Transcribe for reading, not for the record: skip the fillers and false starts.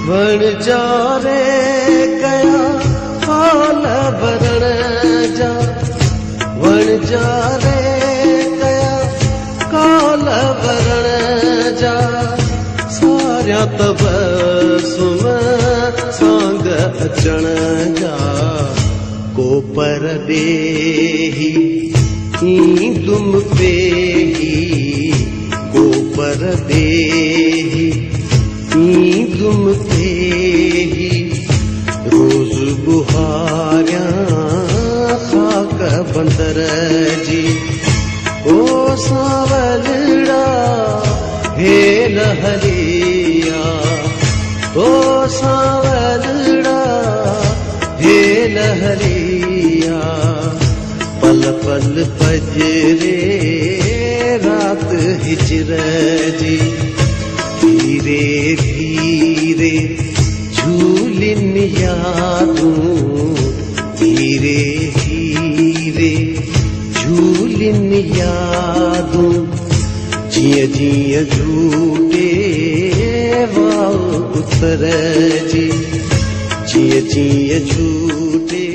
वण जा रे कया हाल भरण जा, वण जा रे कया काल भरण जा, सारिया तबसुम सांग अचण जा, को पर देही दुम पेही, को पर देही दुम पेही, रोज बुहारिया खाक बंदर जी, ओ सावलड़ा हे लहरिया, ओ सावलड़ा हे लहरिया, पल पल पजरे रात हिजर जी, धीरे धीरे झूलिन यादूं, धीरे धीरे झूलिन यादूं, जिय जिय झूटे वाव उतर जी, जिय जिय झूटे